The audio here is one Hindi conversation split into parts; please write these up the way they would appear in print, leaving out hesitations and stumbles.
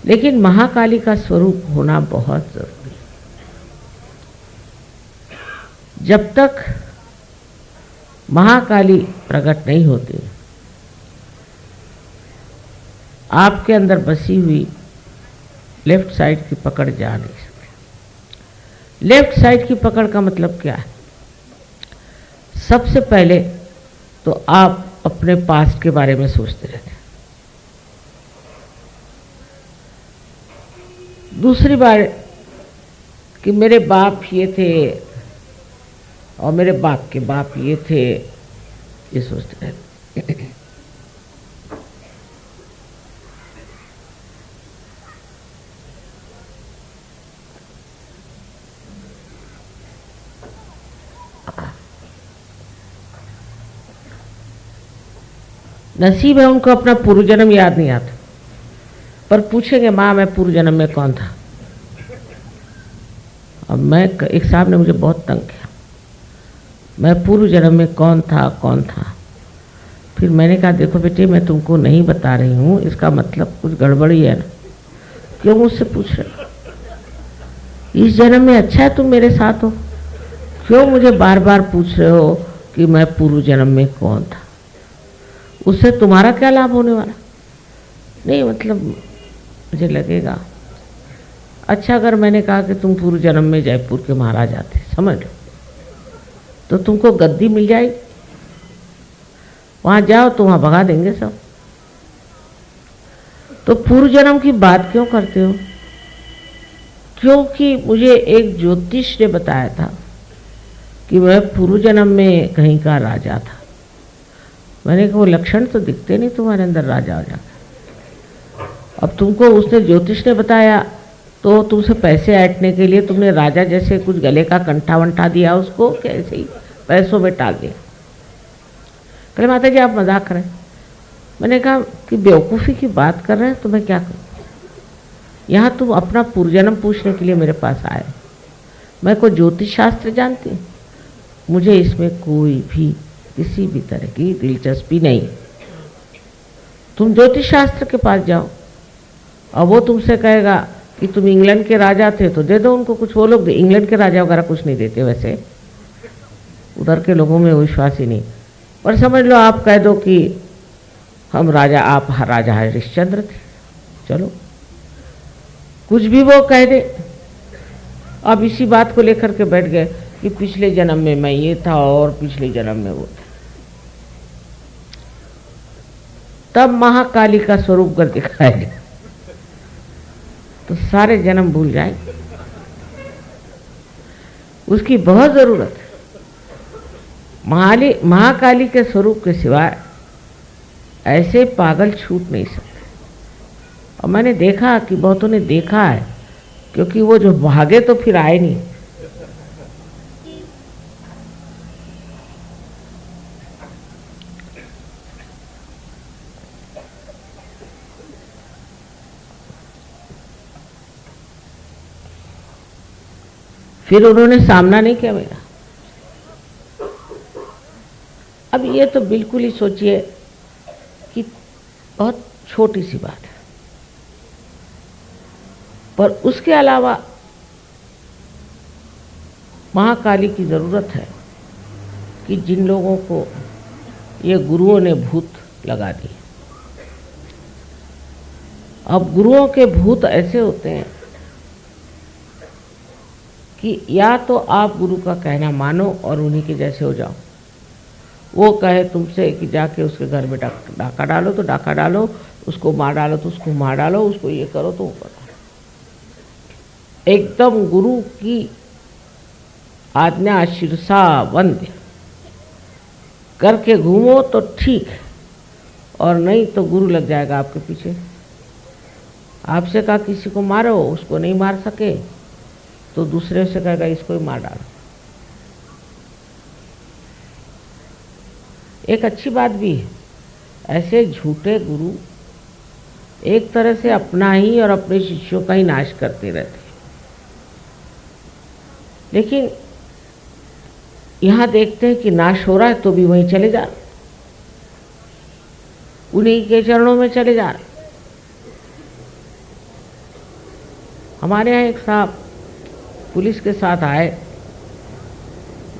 लेकिन महाकाली का स्वरूप होना बहुत जरूरी है। जब तक महाकाली प्रकट नहीं होती, आपके अंदर बसी हुई लेफ्ट साइड की पकड़ जा नहीं सकती। लेफ्ट साइड की पकड़ का मतलब क्या है? सबसे पहले तो आप अपने पास्ट के बारे में सोचते रहते हैं। दूसरी बार कि मेरे बाप ये थे और मेरे बाप के बाप ये थे, ये सोचते रहते। नसीब है उनको अपना पूर्व जन्म याद नहीं आता, पर पूछेंगे माँ मैं पूर्व जन्म में कौन था। अब मैं एक साहब ने मुझे बहुत तंग किया, मैं पूर्व जन्म में कौन था। फिर मैंने कहा देखो बेटे मैं तुमको नहीं बता रही हूँ, इसका मतलब कुछ गड़बड़ी है ना, क्यों मुझसे पूछ रहे हो? इस जन्म में अच्छा है तुम मेरे साथ हो, क्यों मुझे बार बार पूछ रहे हो कि मैं पूर्व जन्म में कौन था? उससे तुम्हारा क्या लाभ होने वाला? नहीं मतलब मुझे लगेगा अच्छा अगर मैंने कहा कि तुम पूर्व जन्म में जयपुर के महाराजा थे, समझ लो, तो तुमको गद्दी मिल जाएगी, वहां जाओ तो वहां भगा देंगे सब। तो पूर्व जन्म की बात क्यों करते हो? क्योंकि मुझे एक ज्योतिष ने बताया था कि मैं पूर्व जन्म में कहीं का राजा था। मैंने कहा वो लक्षण तो दिखते नहीं तुम्हारे अंदर राजा हो जाता। अब तुमको उसने ज्योतिष ने बताया तो तुमसे पैसे ऐंठने के लिए तुमने राजा जैसे कुछ गले का कंठा वंठा दिया उसको, कैसे ही पैसों में टाल दिया। कहे माता जी आप मजाक कर रहे हैं। मैंने कहा कि बेवकूफ़ी की बात कर रहे हैं तो मैं क्या करूँ? यहाँ तुम अपना पूर्वजन्म पूछने के लिए मेरे पास आए। मैं कोई ज्योतिष शास्त्र जानती हूँ? मुझे इसमें कोई भी किसी भी तरह की दिलचस्पी नहीं। तुम ज्योतिष शास्त्र के पास जाओ और वो तुमसे कहेगा कि तुम इंग्लैंड के राजा थे तो दे दो उनको कुछ। वो लोग इंग्लैंड के राजा वगैरह कुछ नहीं देते, वैसे उधर के लोगों में विश्वास ही नहीं। पर समझ लो आप कह दो कि हम राजा, आप राजा हरिश्चंद्र थे, चलो कुछ भी वो कह दे। अब इसी बात को लेकर के बैठ गए कि पिछले जन्म में मैं ये था और पिछले जन्म में वो था। तब महाकाली का स्वरूप कर दिखाएगा तो सारे जन्म भूल जाए। उसकी बहुत जरूरत है। महाकाली के स्वरूप के सिवाय ऐसे पागल छूट नहीं सकते। और मैंने देखा कि बहुतों ने देखा है, क्योंकि वो जो भागे तो फिर आए नहीं। फिर उन्होंने सामना नहीं किया मेरा। अब ये तो बिल्कुल ही सोचिए कि बहुत छोटी सी बात है, पर उसके अलावा महाकाली की ज़रूरत है कि जिन लोगों को ये गुरुओं ने भूत लगा दिए। अब गुरुओं के भूत ऐसे होते हैं कि या तो आप गुरु का कहना मानो और उन्हीं के जैसे हो जाओ। वो कहे तुमसे कि जाके उसके घर में डाका डालो तो डाका डालो, उसको मार डालो तो उसको मार डालो, उसको ये करो तो वो करो। एकदम गुरु की आज्ञा शिरसा वंद्य करके घूमो तो ठीक है, और नहीं तो गुरु लग जाएगा आपके पीछे। आपसे कहा किसी को मारो, उसको नहीं मार सके तो दूसरे से कहेगा इसको ही मार डालो। एक अच्छी बात भी है, ऐसे झूठे गुरु एक तरह से अपना ही और अपने शिष्यों का ही नाश करते रहते हैं। लेकिन यहाँ देखते हैं कि नाश हो रहा है तो भी वहीं चले जा रहे, उन्हीं के चरणों में चले जा रहे। हमारे यहाँ एक साहब पुलिस के साथ आए,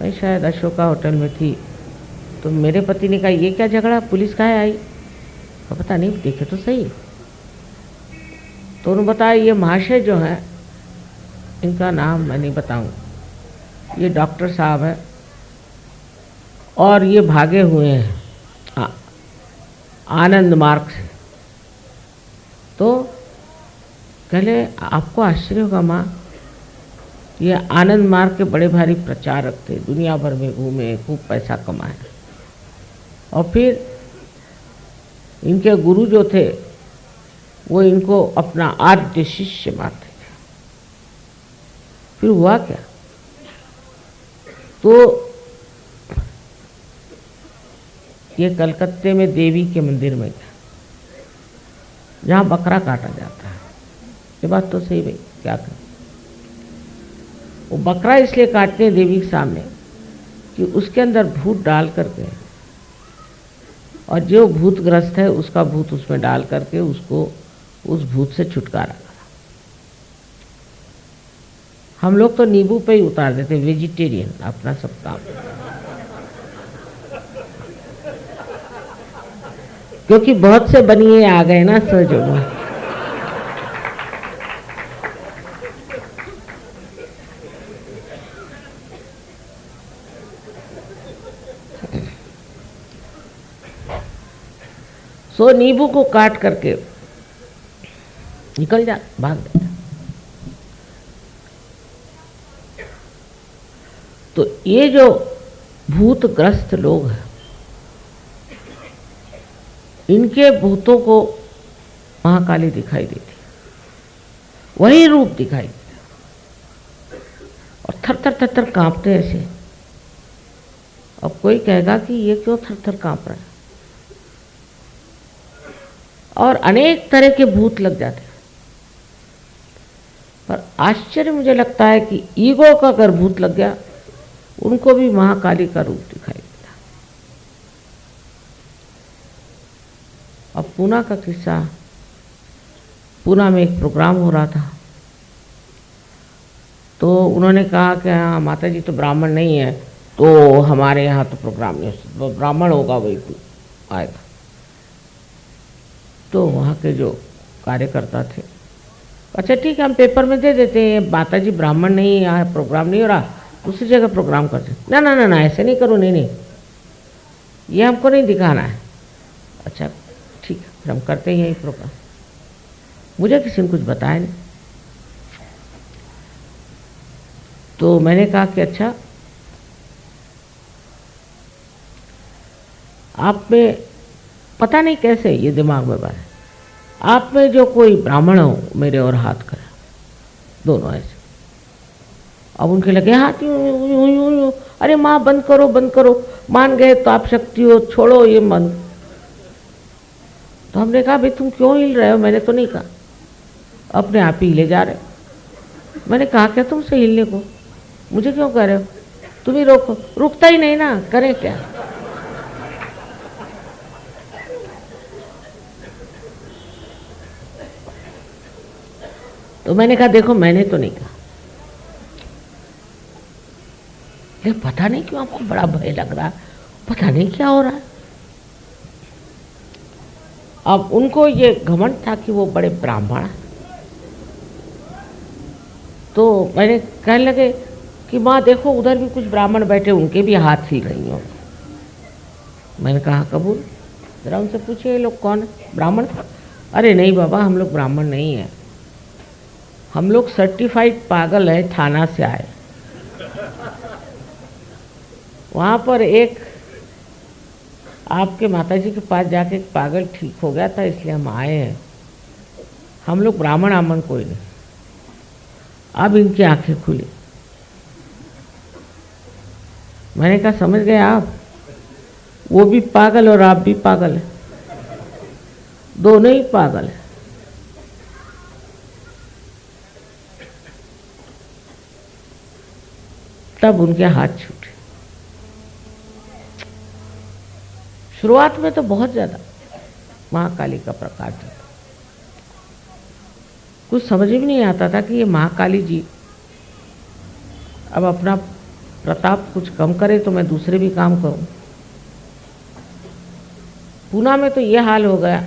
मैं शायद अशोका होटल में थी, तो मेरे पति ने कहा ये क्या झगड़ा, पुलिस काहे आई? पता नहीं, देखे तो सही। तो उन्होंने बताया ये महाशय जो हैं, इनका नाम मैं नहीं बताऊँ, ये डॉक्टर साहब है और ये भागे हुए हैं आनंद मार्ग से। तो कहले आपको आश्चर्य होगा माँ, ये आनंद मार्ग के बड़े भारी प्रचारक थे, दुनिया भर में घूमे, खूब पैसा कमाए, और फिर इनके गुरु जो थे वो इनको अपना आद्य शिष्य मानते थे। फिर हुआ क्या, तो ये कलकत्ते में देवी के मंदिर में गया जहाँ बकरा काटा जाता है। ये बात तो सही भाई, क्या करें, वो बकरा इसलिए काटते हैं देवी के सामने कि उसके अंदर भूत डाल करके, और जो भूतग्रस्त है उसका भूत उसमें डाल करके उसको उस भूत से छुटकारा करा। हम लोग तो नींबू पे ही उतार देते, वेजिटेरियन अपना सब काम, क्योंकि बहुत से बनिए आ गए ना सहजों में। सो नींबू को काट करके निकल जा, भाग जाता। तो ये जो भूतग्रस्त लोग हैं, इनके भूतों को महाकाली दिखाई देती, वही रूप दिखाई देता, और थर थर थर थर कांपते ऐसे। अब कोई कहेगा कि ये क्यों थर थर कांप रहा है, और अनेक तरह के भूत लग जाते हैं। पर आश्चर्य मुझे लगता है कि ईगो का अगर भूत लग गया, उनको भी महाकाली का रूप दिखाई देता। अब पूना का किस्सा, पूना में एक प्रोग्राम हो रहा था, तो उन्होंने कहा कि हाँ माता जी तो ब्राह्मण नहीं है, तो हमारे यहाँ तो प्रोग्राम नहीं हो सकता, ब्राह्मण होगा वही आएगा। तो वहाँ के जो कार्यकर्ता थे, अच्छा ठीक है हम पेपर में दे देते हैं, माता जी ब्राह्मण नहीं, यहाँ प्रोग्राम नहीं हो रहा, दूसरी जगह प्रोग्राम करते। ना ना ना ना, ऐसे नहीं करो, नहीं नहीं, ये हमको नहीं दिखाना है। अच्छा ठीक है, फिर हम करते हैं यही प्रोग्राम। मुझे किसी ने कुछ बताया नहीं, तो मैंने कहा कि अच्छा आप में पता नहीं कैसे ये दिमाग में बात है, आप में जो कोई ब्राह्मण हो मेरे और हाथ करे, दोनों ऐसे। अब उनके लगे हाथ यूं, अरे माँ बंद करो बंद करो, मान गए तो आप शक्ति हो, छोड़ो ये मन। तो हमने कहा भाई तुम क्यों हिल रहे हो, मैंने तो नहीं कहा, अपने आप ही हिले जा रहे हो। मैंने कहा क्या तुमसे हिलने को, मुझे क्यों कह रहे हो, तुम ही रोको, रुकता ही नहीं ना, करें क्या। तो मैंने कहा देखो मैंने तो नहीं कहा, ये पता नहीं क्यों आपको बड़ा भय लग रहा है, पता नहीं क्या हो रहा है। अब उनको ये घमंड था कि वो बड़े ब्राह्मण हैं, तो मैंने कहने लगे कि माँ देखो उधर भी कुछ ब्राह्मण बैठे, उनके भी हाथ हिल रही हो। मैंने कहा कबूल, जरा उनसे पूछिए ये लोग कौन है, ब्राह्मण? अरे नहीं बाबा हम लोग ब्राह्मण नहीं है, हम लोग सर्टिफाइड पागल है, थाना से आए। वहाँ पर एक आपके माताजी के पास जाके एक पागल ठीक हो गया था, इसलिए हम आए हैं, हम लोग ब्राह्मण आमन कोई नहीं। अब इनकी आंखें खुली। मैंने कहा समझ गए आप, वो भी पागल और आप भी पागल है, दोनों ही पागल है। तब उनके हाथ छूटे। शुरुआत में तो बहुत ज्यादा महाकाली का प्रकाश था, कुछ समझ भी नहीं आता था कि ये महाकाली जी अब अपना प्रताप कुछ कम करे तो मैं दूसरे भी काम करूं। पूना में तो ये हाल हो गया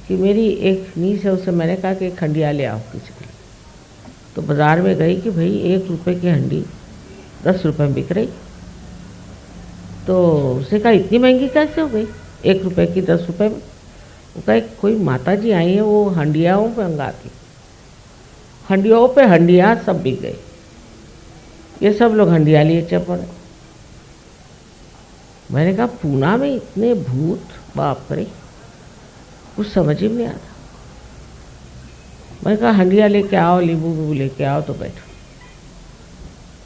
कि मेरी एक नीस है, उससे मैंने कहा कि एक हंडिया ले आओ किसी के लिए। तो बाज़ार में गई कि भाई 1 रुपये की हंडी 10 रुपये में बिक रही। तो उसने कहा इतनी महंगी कैसे हो गई 1 रुपये की 10 रुपये में। वो कहा कोई माता जी आई है, वो हंडियाओं पे मंगाती, हंडियों पे हंडिया सब बिक गई। ये सब लोग हंडिया लिए चल पड़े। मैंने कहा पूना में इतने भूत, बाप रे, कुछ समझ ही नहीं आता। मैंने कहा हंडिया लेके आओ, नींबू वीबू लेके आओ तो बैठो।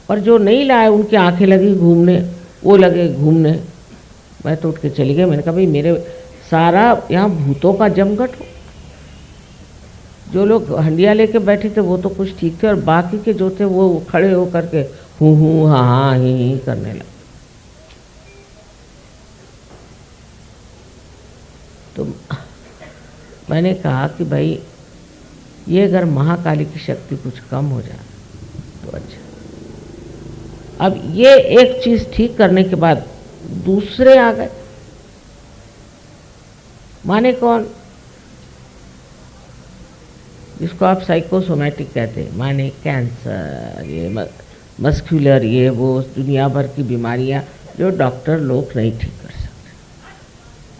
और जो नहीं लाए उनकी आंखें लगी घूमने, वो लगे घूमने। मैं तो उठ के चली गई। मैंने कहा भाई मेरे सारा यहाँ भूतों का जमघट हो। जो लोग हंडिया लेके बैठे थे वो तो कुछ ठीक थे, और बाकी के जो थे वो खड़े हो करके हूँ हाँ हाँ ही करने लगे। तो मैंने कहा कि भाई ये अगर महाकाली की शक्ति कुछ कम हो जाए तो अच्छा। अब ये एक चीज ठीक करने के बाद दूसरे आ गए। माने कौन? जिसको आप साइकोसोमैटिक कहते हैं, माने कैंसर, ये मस्कुलर, ये वो दुनिया भर की बीमारियां जो डॉक्टर लोग नहीं ठीक कर सकते।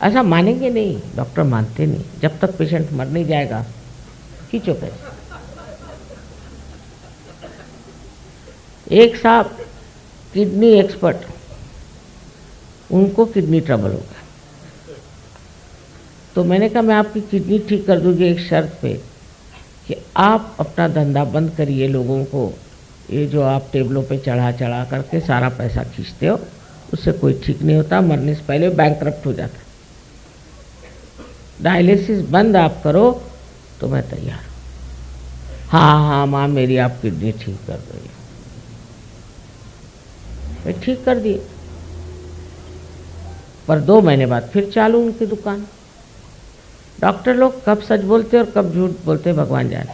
ऐसा मानेंगे नहीं, डॉक्टर मानते नहीं। जब तक पेशेंट मर नहीं जाएगा खींचो पैसे। एक साहब किडनी एक्सपर्ट, उनको किडनी ट्रबल हो गया। तो मैंने कहा मैं आपकी किडनी ठीक कर दूंगी एक शर्त पे कि आप अपना धंधा बंद करिए। लोगों को ये जो आप टेबलों पे चढ़ा चढ़ा करके सारा पैसा खींचते हो, उससे कोई ठीक नहीं होता, मरने से पहले बैंकक्रप्ट हो जाता। डायलिसिस बंद आप करो तो मैं तैयार हूँ। हाँ हाँ माँ मेरी आप किडनी ठीक कर दो। मैं ठीक कर दिए, पर 2 महीने बाद फिर चालू उनकी दुकान। डॉक्टर लोग कब सच बोलते और कब झूठ बोलते भगवान जाने।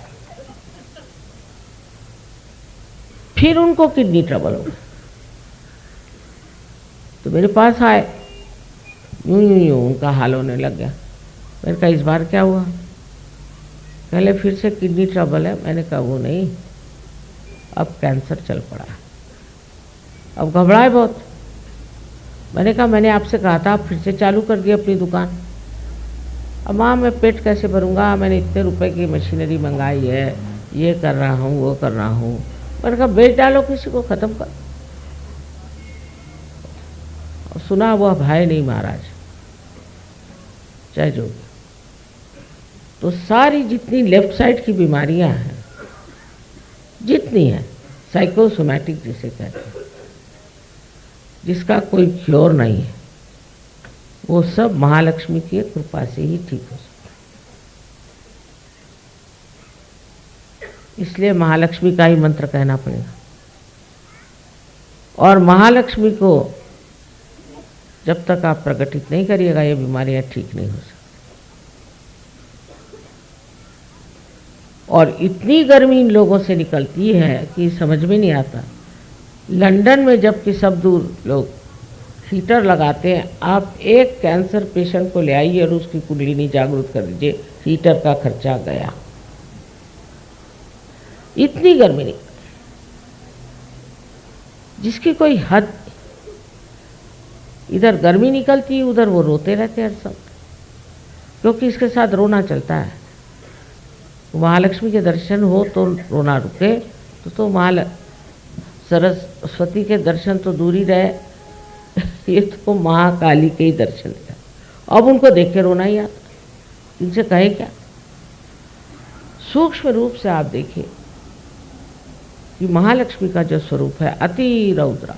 फिर उनको किडनी ट्रबल हो गया तो मेरे पास आए, यूं उनका हाल होने लग गया। मैंने कहा इस बार क्या हुआ? पहले फिर से किडनी ट्रबल है। मैंने कहा वो नहीं, अब कैंसर चल पड़ा है। अब घबराए बहुत। मैंने कहा मैंने आपसे कहा था आप फिर से चालू कर दिए अपनी दुकान। अब माँ मैं पेट कैसे भरूंगा, मैंने इतने रुपए की मशीनरी मंगाई है, ये कर रहा हूँ वो कर रहा हूँ। मैंने कहा बेच डालो, किसी को ख़त्म कर। और सुना वो अब है नहीं महाराज, चाहे जो। तो सारी जितनी लेफ्ट साइड की बीमारियां हैं, जितनी हैं, साइकोसोमैटिक जिसे कहते हैं, जिसका कोई क्योर नहीं है, वो सब महालक्ष्मी की कृपा से ही ठीक हो सकता है। इसलिए महालक्ष्मी का ही मंत्र कहना पड़ेगा। और महालक्ष्मी को जब तक आप प्रकटित नहीं करिएगा ये बीमारियां ठीक नहीं हो सकती। और इतनी गर्मी इन लोगों से निकलती है कि समझ में नहीं आता। लंदन में जबकि सब दूर लोग हीटर लगाते हैं, आप एक कैंसर पेशेंट को ले आइए और उसकी कुंडलिनी जागरूक कर दीजिए, हीटर का खर्चा गया। इतनी गर्मी नहीं, जिसकी कोई हद। इधर गर्मी निकलती, उधर वो रोते रहते हैं सब, क्योंकि इसके साथ रोना चलता है। महालक्ष्मी के दर्शन हो तो रोना रुके, तो सरस्वती के दर्शन तो दूर ही रहे, ये तो महाकाली के ही दर्शन है। अब उनको देख के रोना ही आता, इनसे कहे क्या। सूक्ष्म रूप से आप देखिए कि महालक्ष्मी का जो स्वरूप है अति रौद्रा।